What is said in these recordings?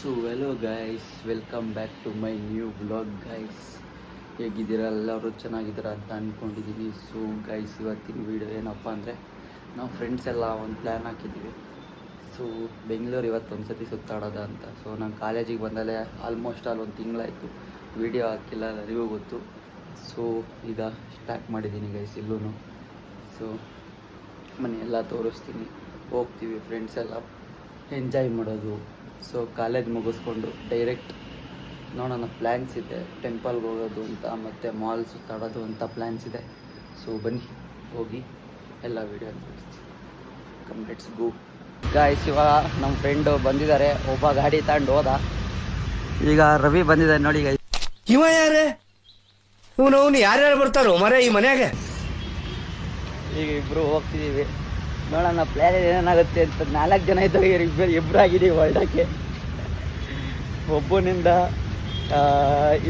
So hello guys, welcome back to my new blog guys. ಹೇಗಿದ್ದೀರಾ? ಎಲ್ಲರೂ ಚೆನ್ನಾಗಿದ್ದೀರಾ ಅಂತ ಅಂದ್ಕೊಂಡಿದ್ದೀನಿ. ಸೊ ಗೈಸ್, ಇವತ್ತಿನ ವೀಡಿಯೋ ಏನಪ್ಪ ಅಂದರೆ, ನಾವು ಫ್ರೆಂಡ್ಸ್ ಎಲ್ಲ ಒಂದು ಪ್ಲ್ಯಾನ್ ಹಾಕಿದ್ದೀವಿ. ಸೊ ಬೆಂಗಳೂರು ಇವತ್ತು ಒಂದು ಸತಿ ಸುತ್ತಾಡೋದ ಅಂತ. ಸೊ ನಾನು ಕಾಲೇಜಿಗೆ ಬಂದಲೇ ಆಲ್ಮೋಸ್ಟ್ ಒಂದು ತಿಂಗಳಾಯಿತು, ವೀಡಿಯೋ ಹಾಕಿಲ್ಲ, ನನಗೂ ಗೊತ್ತು. ಸೊ ಈಗ ಸ್ಟಾರ್ಟ್ ಮಾಡಿದ್ದೀನಿ ಗೈಸ್ ಇಲ್ಲೂ. ಸೊ ಮನೆಯೆಲ್ಲ ತೋರಿಸ್ತೀನಿ, ಹೋಗ್ತೀವಿ ಫ್ರೆಂಡ್ಸ್ ಎಲ್ಲ ಎಂಜಾಯ್ ಮಾಡೋದು. ಸೊ ಕಾಲೇಜ್ ಮುಗಿಸ್ಕೊಂಡು ಡೈರೆಕ್ಟ್ ನೋಡೋಣ, ಪ್ಲ್ಯಾನ್ಸ್ ಇದೆ. ಟೆಂಪಲ್ಗೆ ಹೋಗೋದು ಅಂತ, ಮತ್ತು ಮಾಲ್ ಸುತ್ತಾಡೋದು ಅಂತ ಪ್ಲ್ಯಾನ್ಸ್ ಇದೆ. ಸೊ ಬನ್ನಿ ಹೋಗಿ ಎಲ್ಲ ವೀಡಿಯೋ ತೋರಿಸ್ತೀನಿ. Come let's go guys. ಇವಾಗ ನಮ್ಮ ಫ್ರೆಂಡು ಬಂದಿದ್ದಾರೆ, ಒಬ್ಬ ಗಾಡಿ ತಗೊಂಡು ಹೋದ. ಈಗ ರವಿ ಬಂದಿದ್ದಾರೆ ನೋಡಿ ಗೈಸ್. ಇವ ಯಾರೇ? ಇವನು ಯಾರ್ಯಾರು ಬರ್ತಾರೋ ಮರ ಈ ಮನ್ಯಾಗ? ಈಗ ಇಬ್ಬರು ಹೋಗ್ತಿದ್ದೀವಿ, ನೋಡೋಣ ಪ್ಲ್ಯಾನ್ ಏನಾಗುತ್ತೆ ಅಂತ. 4 ಜನ ಇದ್ದಾಗ ಇಬ್ಬರು ಆಗಿದ್ದೀವಿ ಹೊರಡಕ್ಕೆ. ಒಬ್ಬನಿಂದ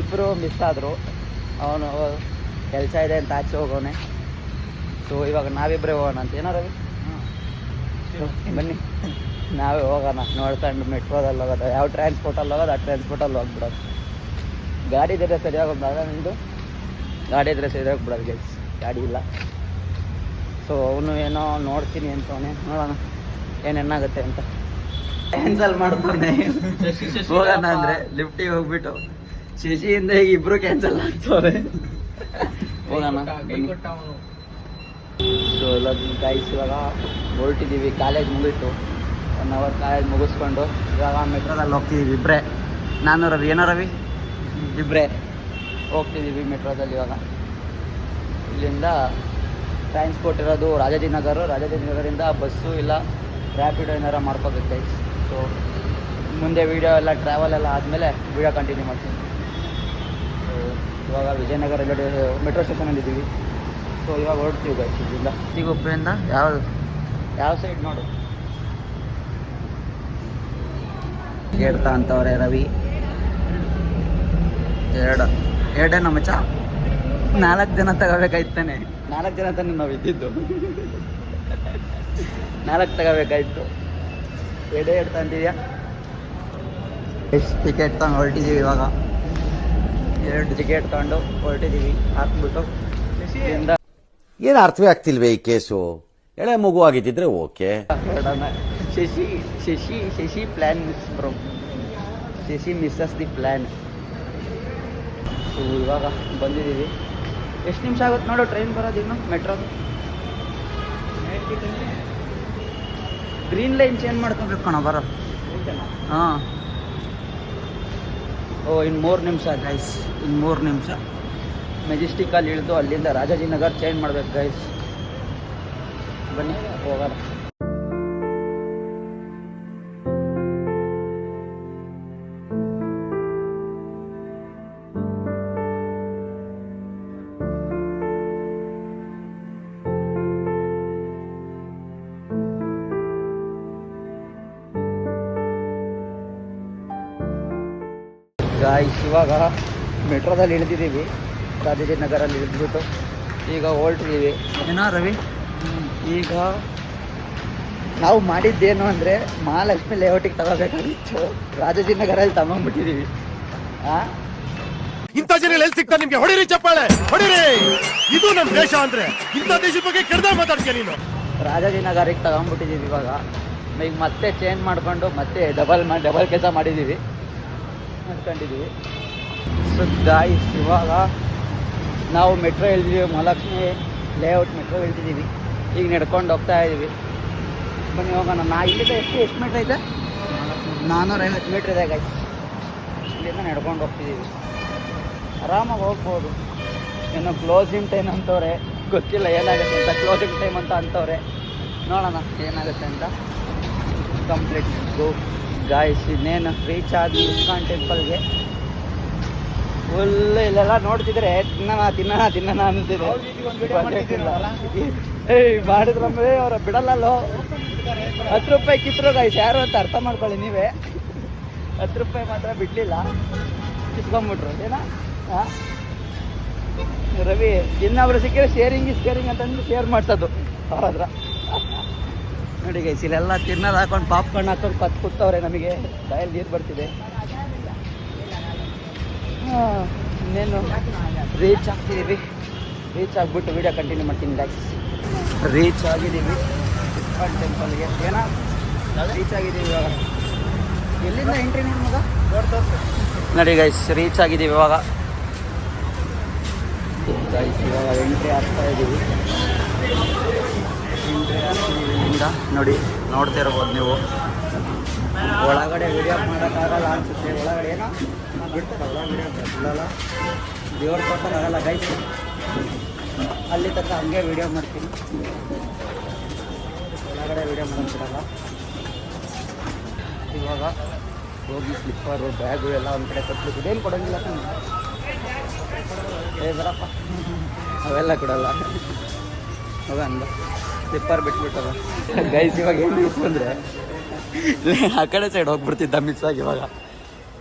ಇಬ್ಬರು ಮಿಸ್ ಆದರು, ಅವನು ಕೆಲಸ ಇದೆ ಅಂತ ಆಚೆ ಹೋಗೋನೆ. ಸೊ ಇವಾಗ ನಾವಿಬ್ಬರೇ ಹೋಗೋಣ ಅಂತ. ಏನೋ ರವಿ, ಬನ್ನಿ ನಾವೇ ಹೋಗೋಣ. ನೋಡ್ಕೊಂಡು ಮೆಟ್ರೋದಲ್ಲಿ ಹೋಗೋದು, ಯಾವ ಟ್ರಾನ್ಸ್ಪೋರ್ಟಲ್ಲಿ ಹೋಗೋದು ಆ ಟ್ರಾನ್ಸ್ಪೋರ್ಟಲ್ಲಿ ಹೋಗ್ಬಿಡೋದು. ಗಾಡಿ ಇದ್ರೆ ಸರಿಯಾಗಿ ಹೋಗ್ಬಿಡೋದ, ನಿಮ್ಮದು ಗಾಡಿ ಇದ್ರೆ ಸರಿಯಾಗಿ ಹೋಗ್ಬಿಡೋದು ಗೈಸ್. ಗಾಡಿ ಇಲ್ಲ. ಸೊ ಅವನು ಏನೋ ನೋಡ್ತೀನಿ ಅಂತವನೇ, ನೋಡೋಣ ಏನೇನಾಗುತ್ತೆ ಅಂತ. ಕ್ಯಾನ್ಸಲ್ ಮಾಡ್ತಾನೆ ಹೋಗೋಣ ಅಂದರೆ ಲಿಫ್ಟಿಗೆ ಹೋಗ್ಬಿಟ್ಟು ಶಶಿಯಿಂದ ಈಗ ಇಬ್ಬರು ಕ್ಯಾನ್ಸಲ್ ಆಗ್ತವ್ರೆ. ಹೋಗೋಣ. ಸೊ ಎಲ್ಲ ಗೈಸ್ ಇವಾಗ ಹೊರಟಿದ್ದೀವಿ. ಕಾಲೇಜ್ ಮುಗೀತು, 1 ಅವರ್ ಕಾಲೇಜ್ ಮುಗಿಸ್ಕೊಂಡು ಇವಾಗ ಮೆಟ್ರೋದಲ್ಲಿ ಹೋಗ್ತಿದ್ದೀವಿ ಇಬ್ಬರೇ. ನಾನು ರವಿ, ಏನೋ ರವಿ, ಇಬ್ಬರೇ ಹೋಗ್ತಿದ್ದೀವಿ ಮೆಟ್ರೋದಲ್ಲಿ. ಇವಾಗ ಇಲ್ಲಿಂದ ಟ್ರಾನ್ಸ್ಪೋರ್ಟ್ ಇರೋದು ರಾಜಾಜಿನಗರಿಂದ ಬಸ್ಸು ಇಲ್ಲ ರ್ಯಾಪಿಡೋ ಏನಾರ ಮಾಡ್ಕೋಬೇಕು ಗೈಸ್. ಸೊ ಮುಂದೆ ವೀಡಿಯೋ ಎಲ್ಲ ಟ್ರಾವೆಲ್ ಎಲ್ಲ ಆದಮೇಲೆ ವೀಡಿಯೋ ಕಂಟಿನ್ಯೂ ಮಾಡ್ತೀನಿ. ಸೊ ಇವಾಗ ವಿಜಯನಗರ ಮೆಟ್ರೋ ಸ್ಟೇಷನಲ್ಲಿದ್ದೀವಿ. ಸೊ ಇವಾಗ ಹೊರಡ್ತೀವಿ ಗೈಸ್ ಇಲ್ಲಿಂದ. ಸಿಗುಪ್ಪೆಯಿಂದ ಯಾವ ಸೈಡ್ ನೋಡು ಹೇಳ್ತಾ ಅಂತವ್ರೆ ರವಿ. ಎರಡೇನೋ ಮಚ್ಚ, 4 ಜನ ತಗೋಬೇಕಾಯ್ತಾನೆ. 4 ಜನ ತಾನೆ ನಾವು ಇದ್ದಿದ್ದು, 4 ತಗೋಬೇಕಾಯ್ತು. ಎರಡೇ ತಂದಿದ್ಯಾ? ಎಷ್ಟು ಟಿಕೆಟ್ ತಗೊಂಡು ಹೊರಟಿದ್ದೀವಿ ಇವಾಗ. 2 ಟಿಕೆಟ್ ತಗೊಂಡು ಹೊರಟಿದ್ದೀವಿ, ಹಾಕ್ಬಿಟ್ಟು ಏನು ಅರ್ಥವೇ ಆಗ್ತಿಲ್ವೇ ಈ ಕೇಸು? ಎಳೆ ಮಗು ಆಗಿದ್ದಿದ್ರೆ okay. Shashi plan miss bro. Shashi misses the plan. So ಇವಾಗ ಬಂದಿದ್ದೀವಿ. ಎಷ್ಟು ನಿಮಿಷ ಆಗುತ್ತೆ ನೋಡು ಟ್ರೈನ್ ಬರೋದು ಇನ್ನು ಮೆಟ್ರೋದು. ಗ್ರೀನ್ ಲೈನ್ ಚೇಂಜ್ ಮಾಡ್ಕೊಬೇಕು ಕಣ ಬರೋ. ಹಾಂ, ಇನ್ನು 3 ನಿಮಿಷ ಗೈಸ್, ಇನ್ನು 3 ನಿಮಿಷ. ಮೆಜೆಸ್ಟಿಕಲ್ಲಿ ಇಳಿದು ಅಲ್ಲಿಂದ ರಾಜಾಜಿನಗರ್ ಚೇಂಜ್ ಮಾಡ್ಬೇಕು ಗೈಸ್. ಬನ್ನಿ ಹೋಗೋಣ. ಗಾಯ್ಸ್ ಇವಾಗ ಮೆಟ್ರೋದಲ್ಲಿ ಇಳಿದಿದ್ದೀವಿ, ರಾಜಾಜಿನಗರಲ್ಲಿ ಇಳಿದ್ಬಿಟ್ಟು ಈಗ ಹೊರಟಿದ್ದೀವಿ. ಏನೋ ರವಿ, ಈಗ ನಾವು ಮಾಡಿದ್ದೇನು ಅಂದರೆ ಮಹಾಲಕ್ಷ್ಮಿ ಲೇಔಟಿಗೆ ತಗೋಬೇಕಾಗಿತ್ತು, ರಾಜಾಜಿನಗರಲ್ಲಿ ತಗೊಂಡ್ಬಿಟ್ಟಿದ್ದೀವಿ. ಇಂಥ ಜನ ಎಲ್ಲಿ ಸಿಗ್ತಾರೆ ನಿಮ್ಗೆ? ಹೊಡಿರಿ ಚಪ್ಪಾಳೆ, ಹೊಡಿರಿ. ಇದು ನಮ್ಮ ದೇಶ ಅಂದ್ರೆ ಇಂಥ ದೇಶದ ಬಗ್ಗೆ ಕೆಡ್ದ ಮಾತಾಡ್ತೀಯ ನೀನು. ರಾಜಾಜಿನಗರಿಗೆ ತಗೊಂಡ್ಬಿಟ್ಟಿದ್ದೀವಿ. ಇವಾಗ ಈಗ ಮತ್ತೆ ಚೇಂಜ್ ಮಾಡಿಕೊಂಡು ಮತ್ತೆ ಡಬಲ್ ಕೆಲಸ ಮಾಡ್ಕೊಂಡಿದ್ದೀವಿ. ಸೊ ಗಾಯ್ಸ್ ಇವಾಗ ನಾವು ಮೆಟ್ರೋ ಇಳಿದಿದ್ದೀವಿ, ಮಹಾಲಕ್ಷ್ಮಿ ಲೇಔಟ್ ಮೆಟ್ರೋ ಇಳಿದಿದ್ದೀವಿ. ಈಗ ನಡ್ಕೊಂಡು ಹೋಗ್ತಾ ಇದ್ದೀವಿ. ಬನ್ನಿ ಹೋಗೋಣ. ಇಲ್ಲಿಂದ ಎಷ್ಟು ಮೀಟ್ರ್ ಐತೆ? 450 ಮೀಟ್ರ್ ಇದೆ ಗಾಯ್ಸ್. ಇಲ್ಲಿಂದ ನಡ್ಕೊಂಡು ಹೋಗ್ತಿದ್ದೀವಿ, ಆರಾಮಾಗಿ ಹೋಗ್ಬೋದು. ಏನೋ ಕ್ಲೋಸಿಂಗ್ ಟೈಮ್ ಅಂತವ್ರೆ, ಗೊತ್ತಿಲ್ಲ ಏನಾಗುತ್ತೆ ಅಂತ. ಕ್ಲೋಸಿಂಗ್ ಟೈಮ್ ಅಂತ ಅಂತವ್ರೆ, ನೋಡೋಣ ಏನಾಗುತ್ತೆ ಅಂತ. ಕಂಪ್ಲೀಟ್ ಗೋ ಗಾಯ್ಸ್. ಇನ್ನೇನು ರೀಚ್ ಆದ್ವಿ ಇಸ್ಕಾನ್ ಟೆಂಪಲ್ಗೆ. ಫುಲ್ ಇಲ್ಲೆಲ್ಲ ನೋಡ್ತಿದ್ರೆ ತಿನ್ನೋಣ ಅಂತಿದೆ. ಮಾಡಿದ್ರಂದ್ರೆ ಅವ್ರ ಬಿಡಲ್ಲೋ. 10 ರೂಪಾಯಿ ಕಿತ್ತರು ಗಾಯ್ಸ್, ಯಾರು ಅಂತ ಅರ್ಥ ಮಾಡ್ಕೊಳ್ಳಿ ನೀವೇ. 10 ರೂಪಾಯಿ ಮಾತ್ರ ಬಿಡಲಿಲ್ಲ, ಕಿತ್ಕೊಂಡ್ಬಿಟ್ರು. ಏನಾ ರವಿ, ಇನ್ನೊಬ್ರು ಸಿಕ್ಕಿದ್ರೆ ಶೇರಿಂಗ್ ಅಂತಂದು ಶೇರ್ ಮಾಡ್ಸೋದು ಅವ್ರ ಹತ್ರ. ನೋಡಿ ಗೈಸ್ ಇಲ್ಲೆಲ್ಲ ತಿನ್ನೋದು ಹಾಕೊಂಡು ಪಾಪ್ಕಾರ್ನ್ ಹಾಕೊಂಡು ಕತ್ ಕೂತವ್ರೆ. ನಮಗೆ ಬಾಯಲ್ಲಿ ನೀರು ಬರ್ತಿದೆ. ಇನ್ನೇನು ರೀಚ್ ಆಗ್ತಿದ್ದೀವಿ. ರೀಚ್ ಆಗಿಬಿಟ್ಟು ವೀಡಿಯೋ ಕಂಟಿನ್ಯೂ ಮಾಡ್ತೀನಿ ಗೈಸ್. ರೀಚ್ ಆಗಿದ್ದೀವಿ ಇಸ್ಕಾನ್ ಟೆಂಪಲ್ಗೆ. ಏನೋ ರೀಚ್ ಆಗಿದ್ದೀವಿ ಇವಾಗ. ಎಲ್ಲಿಂದ ಎಂಟ್ರಿ ನೋಡಿ ಮಗ? ನೋಡಿ ಗೈಸ್ ರೀಚ್ ಆಗಿದ್ದೀವಿ ಇವಾಗ. ಗೈಸ್ ಇವಾಗ ಎಂಟ್ರಿ ಆಗ್ತಾ ಇದ್ದೀವಿ. ಎಂಟ್ರಿ ಆಗ್ತೀವಿ ಇಲ್ಲಿಂದ. ನೋಡಿ ನೋಡ್ತಾ ಇರ್ಬೋದು ನೀವು. ಒಳಗಡೆ ವಿಡಿಯೋ ಮಾಡೋಕ್ಕಾಗಲ್ಲ ಅನಿಸುತ್ತೆ. ಒಳಗಡೆ ಏನೋ ಬಿಡ್ತಾರಲ್ಲ ವಿಡಿಯೋ ಬಿಡಲ್ಲ. ದೇವ್ರ ತೋರ್ಸೋಕ್ಕಾಗಲ್ಲ ಗೈಸ್. ಅಲ್ಲಿ ತನಕ ಹಂಗೆ ವಿಡಿಯೋ ಮಾಡ್ತೀನಿ. ಒಳಗಡೆ ವಿಡಿಯೋ ಮಾಡೋಕ್ಕಿರಲ್ಲ. ಇವಾಗ ಹೋಗಿ ಸ್ಲಿಪ್ಪರು ಬ್ಯಾಗು ಎಲ್ಲ ಒಂದು ಕಡೆ ಕೊಟ್ಬಿಟ್ಟು ಏನು ಕೊಡೋಂಗಿಲ್ಲ. ಬರಪ್ಪ ಅವೆಲ್ಲ ಕೊಡಲ್ಲ. ಹೋಗ ಅಂದ ಸ್ಲಿಪ್ಪರ್ ಬಿಟ್ಬಿಟ್ಟಲ್ಲ ಗೈಸ್. ಇವಾಗ ಏನು ಅಂದರೆ ಆ ಕಡೆ ಸೈಡ್ ಹೋಗ್ಬಿಡ್ತಿದ್ದ ಮಿಸ್ ಆಗಿ. ಇವಾಗ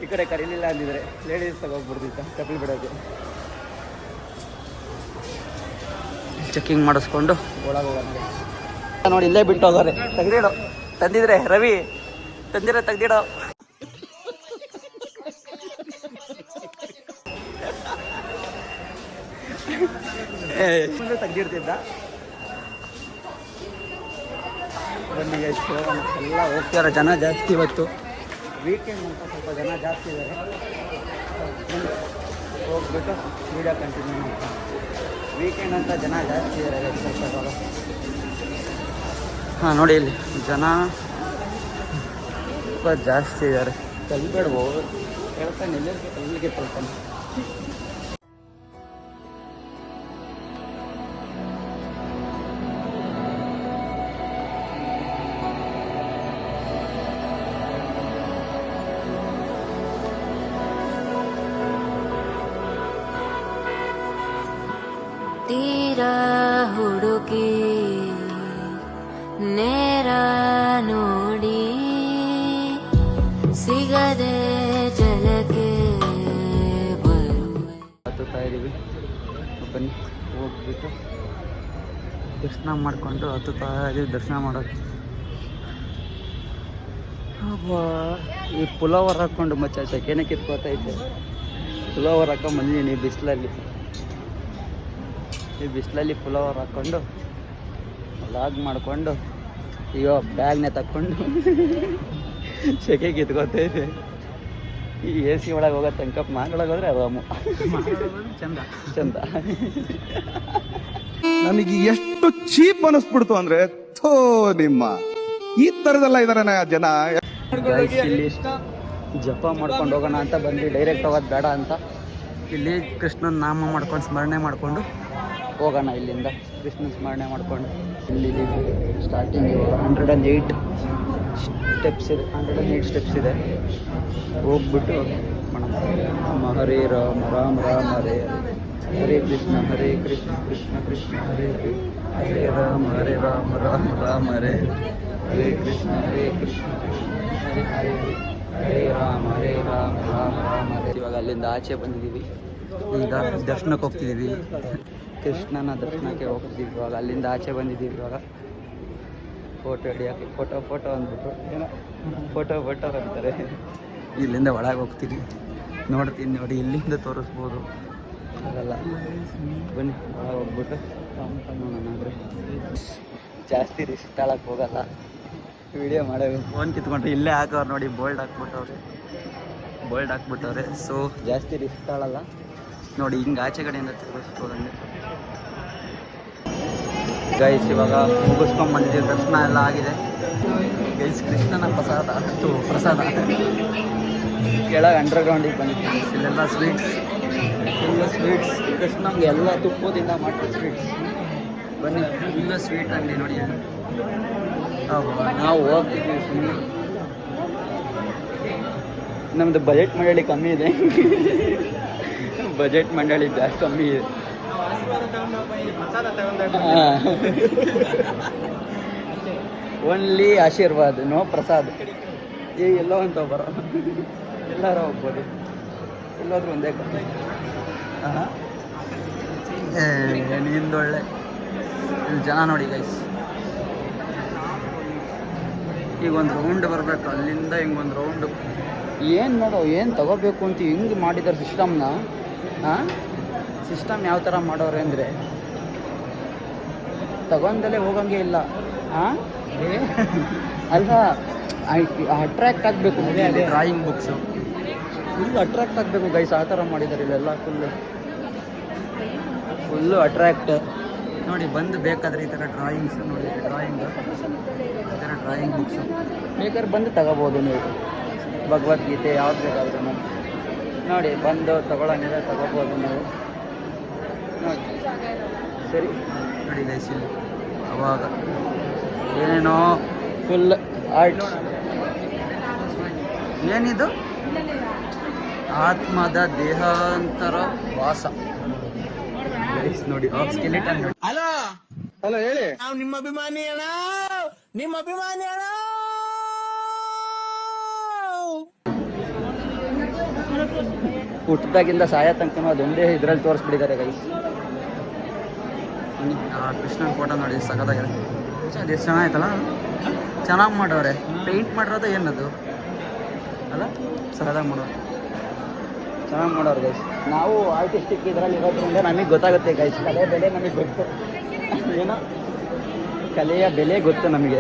ಈ ಕಡೆ ಕರೀಲಿಲ್ಲ ಅಂದಿದ್ರೆ ಲೇಡೀಸ್ ಹೋಗ್ಬಿಡ್ತಿದ್ದ ಚಪ್ಪಲಿ ಬಿಡೋಕ್ಕೆ. ಚೆಕ್ಕಿಂಗ್ ಮಾಡಿಸ್ಕೊಂಡು ಒಳಗೆ ಹೋಗೋಣ. ನೋಡಿ ಇಲ್ಲೇ ಬಿಟ್ಟು ಹೋಗೋರೆ. ತೆಗ್ದಿಡೋ ತಂದಿದ್ರೆ ರವಿ ತಂದಿರೋ ತೆಗ್ದಿಡೋ. ತೆಗ್ದಿರ್ತಿದ್ದ. ಬನ್ನಿ ಎಲ್ಲ ಹೋಗ್ತಾರೆ. ಜನ ಜಾಸ್ತಿ ಇವತ್ತು ವೀಕೆಂಡ್ ಅಂತ ಸ್ವಲ್ಪ ಜನ ಜಾಸ್ತಿ ಇದ್ದಾರೆ. ಹೋಗ್ಬಿಟ್ಟು ವೀಡಿಯೋ ಕಂಟಿನ್ಯೂ ಮಾಡ್ತಾರೆ. ವೀಕೆಂಡ್ ಅಂತ ಜನ ಜಾಸ್ತಿ ಇದ್ದಾರೆ ಸ್ವಲ್ಪ. ಹಾಂ ನೋಡಿ ಇಲ್ಲಿ ಜನ ಸ್ವಲ್ಪ ಜಾಸ್ತಿ ಇದ್ದಾರೆ. ಕಲ್ಬೇಡ್ಬೋ ಹೇಳ್ತಾನೆ ಎಲ್ಲರಿಗೆ ಕಲ್ಲಿಗೆ ತಳ್ತಾನೆ. ತೀರ ಹುಡುಕಿ ನೇರ ನೋಡಿ ಸಿಗದೆ ಜಲಕ್ಕೆ ಬರುವೆ. ಹತ್ತುತ್ತಾ ಇದ್ದೀವಿ. ಬನ್ನಿ ಹೋಗ್ಬಿಟ್ಟು ದರ್ಶನ ಮಾಡಿಕೊಂಡು ಹತ್ತುತ್ತಾ ಇದ್ದೀವಿ. ದರ್ಶನ ಮಾಡೋಕ್ಕೆ ಈ ಪುಲಾವರ್ ಹಾಕ್ಕೊಂಡು ಮಚ್ಚ ಸೆಕೆನೆ ಕಿತ್ಕೋತೈತೆ. ಪುಲಾವರ್ ಹಾಕೊಂಡು ಬಂದಿದ್ದೀನಿ ಬಿಸಿಲಲ್ಲಿ. ಈ ಬಿಸಿಲಲ್ಲಿ ಪುಲಾವರ್ ಹಾಕ್ಕೊಂಡು ಲಾಗ್ ಮಾಡಿಕೊಂಡು ಈಗ ಬ್ಯಾಗ್ನೇ ತಕ್ಕೊಂಡು ಸೆಕೆ ಕಿತ್ಕೋತೈತೆ. ಈ ಎ ಸಿ ಒಳಗೆ ಹೋಗೋ ತನಕ ಮಾಗಳೊಳಗೆ ಹೋದ್ರೆ ಆರಾಮು. ಚಂದ ಚಂದ. ನನಗೆ ಎಷ್ಟು ಚೀಪ್ ಅನಿಸ್ಬಿಡ್ತು ಅಂದ್ರೆ ಥೋ ನಿಮ್ಮ ಈ ತರದೆಲ್ಲ ಇದಾರೆ ಜನ. ಇಲ್ಲಿ ಜಪ ಮಾಡ್ಕೊಂಡು ಹೋಗೋಣ ಅಂತ ಬಂದು ಡೈರೆಕ್ಟ್ ಹೋಗೋದು ಬೇಡ ಅಂತ ಇಲ್ಲಿ ಕೃಷ್ಣನ ನಾಮ ಮಾಡ್ಕೊಂಡು ಸ್ಮರಣೆ ಮಾಡಿಕೊಂಡು ಹೋಗೋಣ. ಇಲ್ಲಿಂದ ಕೃಷ್ಣನ ಸ್ಮರಣೆ ಮಾಡ್ಕೊಂಡು ಇಲ್ಲಿ ಸ್ಟಾರ್ಟಿಂಗ್ 108 ಸ್ಟೆಪ್ಸ್ ಇದೆ. 108 ಸ್ಟೆಪ್ಸ್ ಇದೆ. ಹೋಗ್ಬಿಟ್ಟು ಮಾಡೋಣ. ಹರೇ ರಾಮ ರಾಮ ರಾಮ ಹರೇ ಹರೇ ಕೃಷ್ಣ ಹರೇ ಕೃಷ್ಣ ಕೃಷ್ಣ ಕೃಷ್ಣ ಹರೇ ಹರೇ ರಾಮ ರಾಮ ರಾಮ ಹರೇ ಹರೇ ಕೃಷ್ಣ ಹರೇ ಹರೇ ಹರೇ ರಾಮ ರಾಮ ಹರೇ. ಇವಾಗ ಅಲ್ಲಿಂದ ಆಚೆ ಬಂದಿದ್ದೀವಿ. ಈಗ ದರ್ಶನಕ್ಕೆ ಹೋಗ್ತಿದ್ದೀವಿ. ಕೃಷ್ಣನ ದರ್ಶನಕ್ಕೆ ಹೋಗ್ತಿದ್ದೀವಿ. ಇವಾಗ ಅಲ್ಲಿಂದ ಆಚೆ ಬಂದಿದ್ದೀವಿ. ಇವಾಗ ಫೋಟೋ ಹಿಡಿಯೋಕ್ಕೆ ಫೋಟೋ ಅಂದ್ಬಿಟ್ರು ಏನೋ ಫೋಟೋ ಅಂತಾರೆ. ಇಲ್ಲಿಂದ ಒಳಗೆ ಹೋಗ್ತೀನಿ. ನೋಡ್ತೀನಿ ನೋಡಿ ಇಲ್ಲಿಂದ ತೋರಿಸ್ಬೋದು. ಆಗಲ್ಲ ಬನ್ನಿ ಒಳಗೆ ಹೋಗ್ಬಿಟ್ಟು ನೋಡೋಣ. ಆದರೆ ಜಾಸ್ತಿ ರಿಸ್ಕ್ ತಾಳಕ್ಕೆ ಹೋಗಲ್ಲ. ವಿಡಿಯೋ ಮಾಡೋದು ಫೋನ್ ಕಿತ್ಕೊಂಡ್ರೆ ಇಲ್ಲೇ ಹಾಕೋರು ನೋಡಿ. ಬೋಲ್ಡ್ ಹಾಕ್ಬಿಟ್ಟವ್ರೆ. ಸೊ ಜಾಸ್ತಿ ರಿಸ್ಕ್ ತಾಳಲ್ಲ. ನೋಡಿ ಹಿಂಗೆ ಆಚೆ ಕಡೆಯಿಂದ ತೋರಿಸ್ಬೋದಂಗೆ. ಗೈಸ್ ಇವಾಗ ಮುಗಿಸ್ಕೊಂಡ್ಬಂದಿದ್ದೀವಿ. ದರ್ಶನ ಎಲ್ಲ ಆಗಿದೆ ಗೈಸ್. ಕೃಷ್ಣನ ಪ್ರಸಾದ ಕೆಳಗೆ ಅಂಡರ್ಗ್ರೌಂಡಿಗೆ ಬಂದಿದ್ದೀವಿ. ಇಲ್ಲೆಲ್ಲ ಸ್ವೀಟ್ಸ್ ಕೃಷ್ಣಂಗೆ ಎಲ್ಲ ತುಪ್ಪದಿಂದ ಮಾಡಿರೋ ಸ್ವೀಟ್ಸ್. ಬನ್ನಿ ಫುಲ್ಲು ಸ್ವೀಟ್ ಅಂಗಡಿ ನೋಡಿ. ನಾವು ಹೋಗ್ತಿದ್ದೀವಿ ಸುಮ್ಮನೆ. ನಮ್ಮದು ಬಜೆಟ್ ಮಂಡಳಿ ಕಮ್ಮಿ ಇದೆ. ಬಜೆಟ್ ಮಂಡಳಿ ಜಾಸ್ತಿ ಕಮ್ಮಿ ಇದೆ. Only ashirvad, no prasad. ಈಗ ಎಲ್ಲೋ ಅಂತ ಬರೋ ಎಲ್ಲಾರ ಹೋಗ್ಬೋದು. ಎಲ್ಲೋದ್ರೂ ಒಂದೇ ನಿಂದೊಳ್ಳೆ. ಇಲ್ಲಿ ಜನ ನೋಡಿ ಗೈಸ್. ಈಗ ಒಂದು ರೌಂಡ್ ಬರಬೇಕು, ಅಲ್ಲಿಂದ ಹಿಂಗೊಂದು ರೌಂಡು. ಏನು ನೋಡು, ಏನು ತಗೋಬೇಕು ಅಂತ ಹಿಂಗೆ ಮಾಡಿದ್ದಾರೆ ಸಿಸ್ಟಮ್ನ. ಹಾಂ, ಸಿಸ್ಟಮ್ ಯಾವ ಥರ ಮಾಡೋರೆ ಅಂದರೆ ತಗೊಂಡಲ್ಲೇ ಹೋಗಂಗೆ ಇಲ್ಲ. ಹಾಂ ಅಲ್ಲ, ಅಟ್ರ್ಯಾಕ್ಟ್ ಆಗಬೇಕು. ಡ್ರಾಯಿಂಗ್ ಬುಕ್ಸು ಫುಲ್ ಅಟ್ರ್ಯಾಕ್ಟ್ ಆಗಬೇಕು ಗೈಸ್, ಆ ಥರ ಮಾಡಿದ್ದಾರೆ ಇಲ್ಲೆಲ್ಲ. ಫುಲ್ಲು ಅಟ್ರ್ಯಾಕ್ಟ್ ನೋಡಿ. ಬಂದು ಬೇಕಾದರೆ ಈ ಥರ ಡ್ರಾಯಿಂಗ್ಸ್ ನೋಡಿ, ಡ್ರಾಯಿಂಗು ಈ ಥರ ಡ್ರಾಯಿಂಗ್ ಬುಕ್ಸು ಬೇಕಾದ್ರೆ ಬಂದು ತಗೋಬೋದು ನೀವು. ಭಗವದ್ಗೀತೆ ಯಾವ್ದು ಬೇಕಾದರೂ ನೋಡಿ, ಬಂದು ತಗೊಳ್ಳೋಂಗಿದ್ರೆ ತಗೋಬೋದು ನೀವು ನೋಡಿ. ಸರಿ ನೋಡಿ ಗೈಸ್, ಇಲ್ಲಿ ಅವಾಗ ಏನೇನೋ ಫುಲ್ ಆರ್ಟ್. ಏನಿದು? ಆತ್ಮದ ದೇಹಾಂತರ ವಾಸ ನೋಡಿ. ಸ್ಕೆಲಿಟನ್ ನೋಡಿ. ಹಲೋ ಹೇಳಿ. ಹುಟ್ಟಿದಾಗಿಂದ ಸಾಯ ತನಕ ಅದೊಂದೇ ಇದ್ರಲ್ಲಿ ತೋರಿಸ್ಬಿಟ್ಟಿದ್ದಾರೆ ಗೈಸ್. ಕೃಷ್ಣನ ಫೋಟೋ ನೋಡಿ, ಸಖತ್ತಾಗಿದೆ. ಅದು ಎಷ್ಟು ಚೆನ್ನಾಗಿತ್ತಲ್ಲ, ಚೆನ್ನಾಗಿ ಮಾಡೋರೆ. ಪೇಂಟ್ ಮಾಡಿರೋದು ಏನದು ಅಲ್ಲ, ಸಖತ್ತಾಗಿ ಮಾಡೋರು, ಚೆನ್ನಾಗಿ ಮಾಡೋರು ಗೈಸ್. ನಾವು ಆರ್ಟಿಸ್ಟಿಕ್ ಇದರಲ್ಲಿ ಇರೋದ್ರಿಂದ ನಮಗೆ ಗೊತ್ತಾಗುತ್ತೆ ಗೈಸ್, ಕಲೆಯ ಬೆಲೆ ನಮಗೆ ಗೊತ್ತು. ಏನೋ ಕಲೆಯ ಬೆಲೆ ಗೊತ್ತು ನಮಗೆ.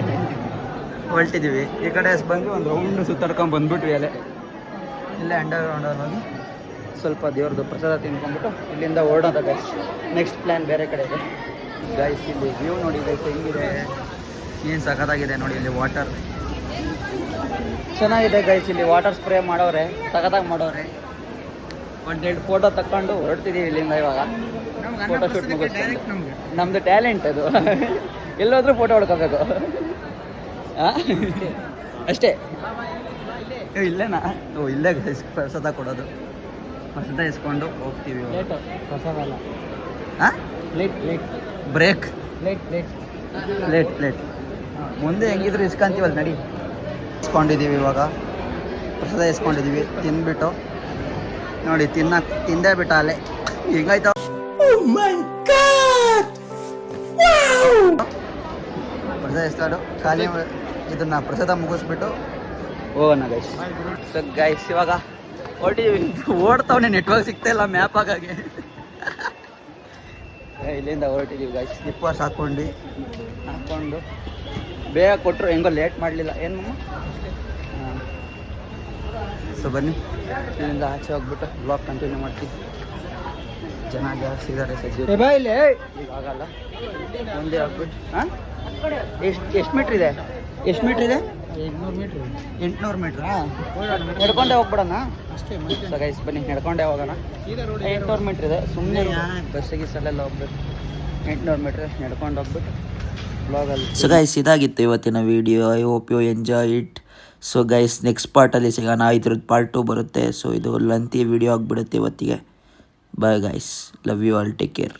ಹೊರಟಿದ್ದೀವಿ ಈ ಕಡೆ ಬಂದು ಒಂದು ರೌಂಡ್ ಸುತ್ತಾಡ್ಕೊಂಡು ಬಂದ್ಬಿಟ್ವಿ. ಇಲ್ಲೇ ಅಂಡರ್ ಗ್ರೌಂಡಲ್ಲಿ ಹೋಗಿ ಸ್ವಲ್ಪ ದೇವ್ರದ್ದು ಪ್ರಸಾದ ತಿನ್ಕೊಂಡ್ಬಿಟ್ಟು ಇಲ್ಲಿಂದ ಹೊರಡೋದ ಗೈಸ್. ನೆಕ್ಸ್ಟ್ ಪ್ಲ್ಯಾನ್ ಬೇರೆ ಕಡೆ ಇದೆ ಗೈಸ್. ಇಲ್ಲಿ ವ್ಯೂ ನೋಡಿ ಗೈಸ್ ಹೆಂಗಿದೆ, ಏನು ಸಖತ್ತಾಗಿದೆ ನೋಡಿ. ಇಲ್ಲಿ ವಾಟರ್ ಚೆನ್ನಾಗಿದೆ ಗೈಸ್. ಇಲ್ಲಿ ವಾಟರ್ ಸ್ಪ್ರೇ ಮಾಡೋರೆ, ಸಖತ್ತಾಗಿ ಮಾಡೋರೆ. ಒಂದೆರಡು ಫೋಟೋ ತಕ್ಕೊಂಡು ಹೊರಡ್ತಿದ್ದೀವಿ ಇಲ್ಲಿಂದ. ಇವಾಗ ಫೋಟೋ ಶೂಟ್ ಮುಗಿಸ್ಕೊಂಡು, ನಮ್ಮದು ಟ್ಯಾಲೆಂಟ್ ಅದು. ಎಲ್ಲೋದ್ರೂ ಫೋಟೋ ಹೊಡ್ಕೋಬೇಕು ಅಷ್ಟೇ. ಇಲ್ಲೇನಾ? ಓ ಇಲ್ಲೇ ಗೈಸ್ ಪ್ರಸಾದ ಕೊಡೋದು. ಪ್ರಸಾದ ಇಸ್ಕೊಂಡು ಹೋಗ್ತೀವಿ. ಪ್ರಸಾದಲ್ಲ, ಹಾಂ ಬ್ರೇಕ್ ಪ್ಲೇಟ್ ಮುಂದೆ ಹೆಂಗಿದ್ರು ಇಸ್ಕೊಂತೀವಲ್ಲ ನಡಿ. ಇಸ್ಕೊಂಡಿದ್ದೀವಿ ಇವಾಗ, ಪ್ರಸಾದ ಇಸ್ಕೊಂಡಿದ್ದೀವಿ. ತಿಂದ್ಬಿಟ್ಟು ನೋಡಿ, ತಿಂದೇ ಬಿಟ್ಟ ಅಲ್ಲೇ ಹಿಂಗಾಯ್ತು. ಪ್ರಸಾದ ಇಸ್ಕೊಂಡು ಖಾಲಿ ಇದನ್ನ ಪ್ರಸಾದ ಮುಗಿಸ್ಬಿಟ್ಟು ಹೋಗೋಣ ಗೈಸ್. ಸೊ ಗೈಸ್ ಇವಾಗ ಓಡ್ತಾವನೆ, ನೆಟ್ವರ್ಕ್ ಸಿಗ್ತಾ ಇಲ್ಲ ಮ್ಯಾಪ್ ಆಗಾಗೆ. ಇಲ್ಲಿಂದ ಹೊರಟಿದ್ದೀವಿ ಗೈಸ್. ಸ್ಲಿಪ್ಪರ್ಸ್ ಹಾಕ್ಕೊಂಡು ಬೇಗ ಕೊಟ್ಟರು, ಹೆಂಗೋ ಲೇಟ್ ಮಾಡಲಿಲ್ಲ. ಏನು ಮಮ್ಮ? ಹಾಂ, ಸೊ ಬನ್ನಿ ಇಲ್ಲಿಂದ ಆಚೆ ಹೋಗ್ಬಿಟ್ಟು ಬ್ಲಾಗ್ ಕಂಟಿನ್ಯೂ ಮಾಡ್ತೀವಿ. ಜನ ಜಾಸ್ತಿ ಇದ್ದಾರೆ ಸದ್ಯ. ಈಗ ಆಗಲ್ಲ, ಮುಂದೆ ಹೋಗ್ಬಿಟ್ಟು. ಹಾಂ, ಎಷ್ಟು ಮೀಟ್ರ್ ಇದೆ? 800 ಮೀಟ್ರ್. ನಡ್ಕೊಂಡೆ ಹೋಗ್ಬಿಡೋಣ ಅಷ್ಟೇ. ಸೊ ಗೈಸ್ ಬನ್ನಿ, ನಡ್ಕೊಂಡೆ ಹೋಗೋಣ. 800 ಮೀಟ್ರ್ ಇದೆ. ಸುಮ್ಮನೆ ಬಸ್ಸಿಗೆ ಸಲೆಲ್ಲ ಹೋಗ್ಬೇಕು. 800 ಮೀಟ್ರ್ ನಡ್ಕೊಂಡು ಹೋಗ್ಬಿಟ್ಟು ಬ್ಲಾಗಲ್ಲಿ. ಸೊ ಗೈಸ್, ಇದಾಗಿತ್ತು ಇವತ್ತಿನ video. I hope you enjoy it. So guys, next ಪಾರ್ಟಲ್ಲಿ ಸಿಗೋಣ. ಇದ್ರದ್ದು ಪಾರ್ಟ್ 2 ಬರುತ್ತೆ. ಸೊ ಇದು ಲೆಂತಿ ವಿಡಿಯೋ ಆಗಿಬಿಡುತ್ತೆ ಇವತ್ತಿಗೆ. Bye guys, love you all, take care.